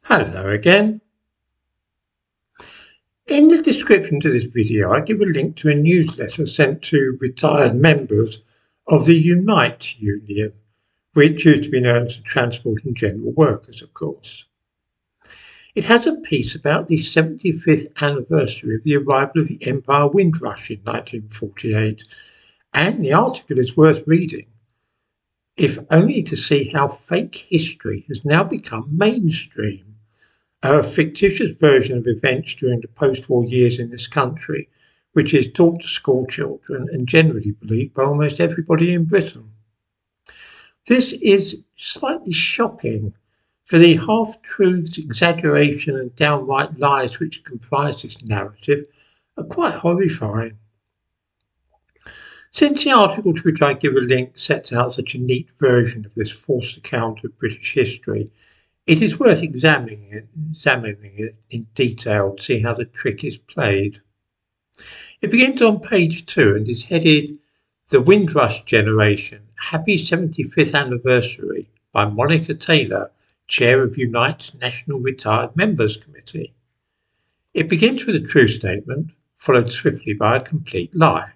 Hello again. In the description to this video, I give a link to a newsletter sent to retired members of the Unite Union, which used to be known as the Transport and General Workers, of course. It has a piece about the 75th anniversary of the arrival of the Empire Windrush in 1948, and the article is worth reading, if only to see how fake history has now become mainstream. A fictitious version of events during the post-war years in this country, which is taught to school children and generally believed by almost everybody in Britain. This is slightly shocking, for the half-truths, exaggeration and downright lies which comprise this narrative are quite horrifying. Since the article to which I give a link sets out such a neat version of this false account of British history, it is worth examining it in detail to see how the trick is played. It begins on page 2 and is headed The Windrush Generation, Happy 75th Anniversary by Monica Taylor, Chair of Unite's National Retired Members Committee. It begins with a true statement, followed swiftly by a complete lie.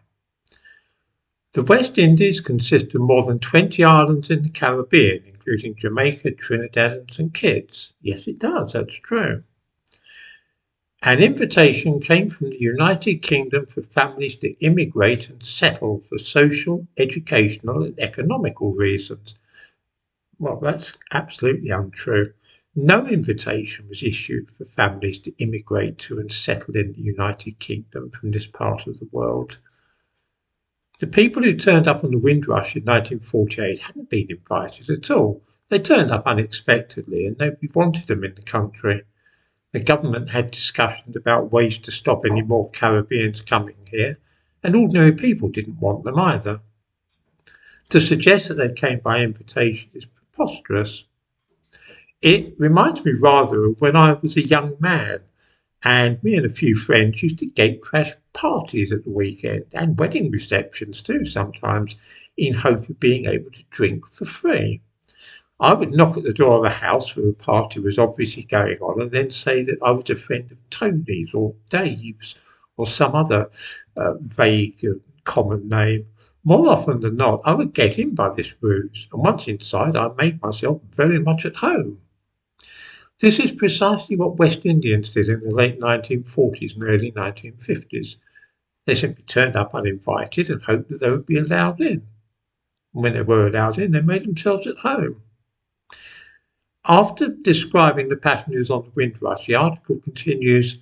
The West Indies consist of more than 20 islands in the Caribbean, including Jamaica, Trinidad and St Kitts. Yes, it does, that's true. An invitation came from the United Kingdom for families to immigrate and settle for social, educational and economical reasons. Well, that's absolutely untrue. No invitation was issued for families to immigrate to and settle in the United Kingdom from this part of the world. The people who turned up on the Windrush in 1948 hadn't been invited at all. They turned up unexpectedly and nobody wanted them in the country. The government had discussions about ways to stop any more Caribbeans coming here, and ordinary people didn't want them either. To suggest that they came by invitation is preposterous. It reminds me rather of when I was a young man, and me and a few friends used to gatecrash parties at the weekend and wedding receptions too sometimes, in hope of being able to drink for free. I would knock at the door of a house where a party was obviously going on and then say that I was a friend of Tony's or Dave's or some other vague common name. More often than not, I would get in by this ruse, and once inside I made myself very much at home. This is precisely what West Indians did in the late 1940s and early 1950s. They simply turned up uninvited and hoped that they would be allowed in. And when they were allowed in, they made themselves at home. After describing the passengers on the Windrush, the article continues,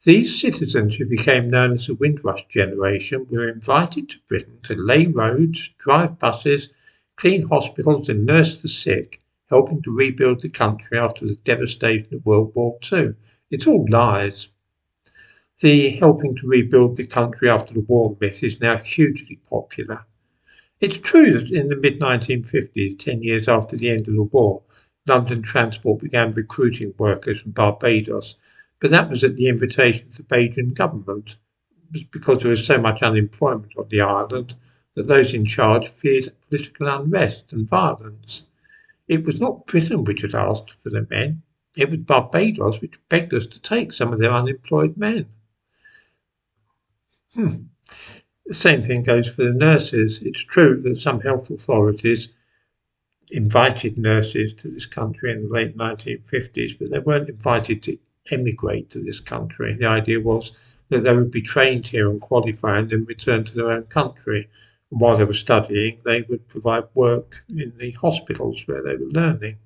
these citizens who became known as the Windrush generation were invited to Britain to lay roads, drive buses, clean hospitals and nurse the sick, helping to rebuild the country after the devastation of World War II. It's all lies. The helping to rebuild the country after the war myth is now hugely popular. It's true that in the mid-1950s, 10 years after the end of the war, London Transport began recruiting workers from Barbados, but that was at the invitation of the Bajan government. It was because there was so much unemployment on the island that those in charge feared political unrest and violence. It was not Britain which had asked for the men, it was Barbados which begged us to take some of their unemployed men. The same thing goes for the nurses. It's true that some health authorities invited nurses to this country in the late 1950s, but they weren't invited to emigrate to this country. The idea was that they would be trained here and qualify and then return to their own country. While they were studying, they would provide work in the hospitals where they were learning.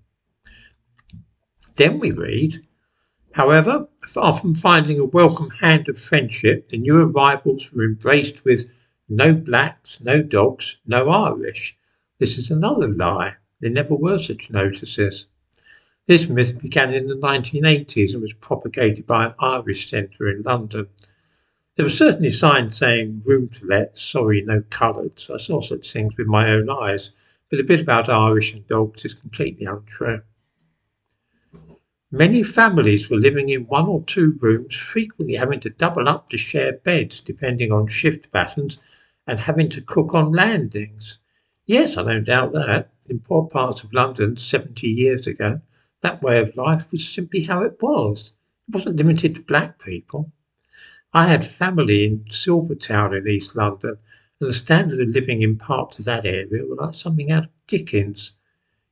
Then we read, however, far from finding a welcome hand of friendship, the new arrivals were embraced with no blacks, no dogs, no Irish. This is another lie. There never were such notices. This myth began in the 1980s and was propagated by an Irish centre in London. There were certainly signs saying room to let, sorry, no coloureds. I saw such things with my own eyes, but a bit about Irish and dogs is completely untrue. Many families were living in one or two rooms, frequently having to double up to share beds depending on shift patterns and having to cook on landings. Yes, I don't doubt that. In poor parts of London 70 years ago, That way of life was simply how it was. It wasn't limited to black people. I had family in Silvertown in East London, and the standard of living in parts of that area were like something out of Dickens.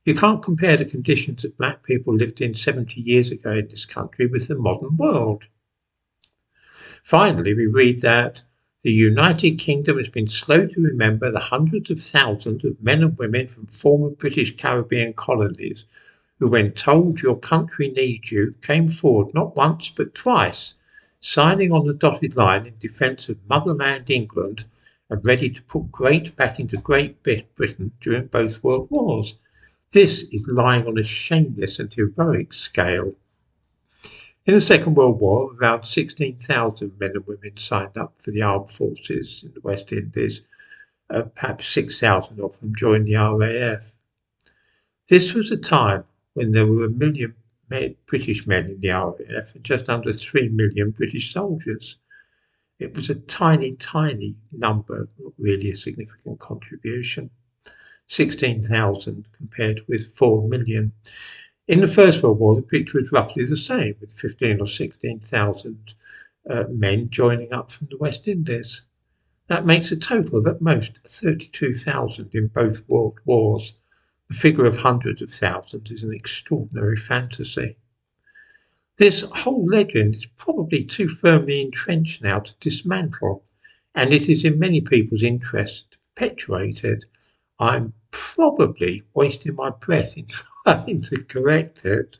You can't compare the conditions that black people lived in 70 years ago in this country with the modern world. Finally, we read that the United Kingdom has been slow to remember the hundreds of thousands of men and women from former British Caribbean colonies who, when told your country needs you, came forward not once but twice, signing on the dotted line in defence of motherland England and ready to put great back into Great Britain during both world wars. This is lying on a shameless and heroic scale. In the Second World War, around 16,000 men and women signed up for the armed forces in the West Indies. Perhaps 6,000 of them joined the RAF. This was a time when there were 1 million British men in the RAF and just under 3 million British soldiers. It was a tiny, tiny number, not really a significant contribution. 16,000 compared with 4 million. In the First World War, the picture was roughly the same, with 15 or 16,000 men joining up from the West Indies. That makes a total of at most 32,000 in both world wars. The figure of hundreds of thousands is an extraordinary fantasy. This whole legend is probably too firmly entrenched now to dismantle, and it is in many people's interest to perpetuate it. I'm probably wasting my breath in trying to correct it.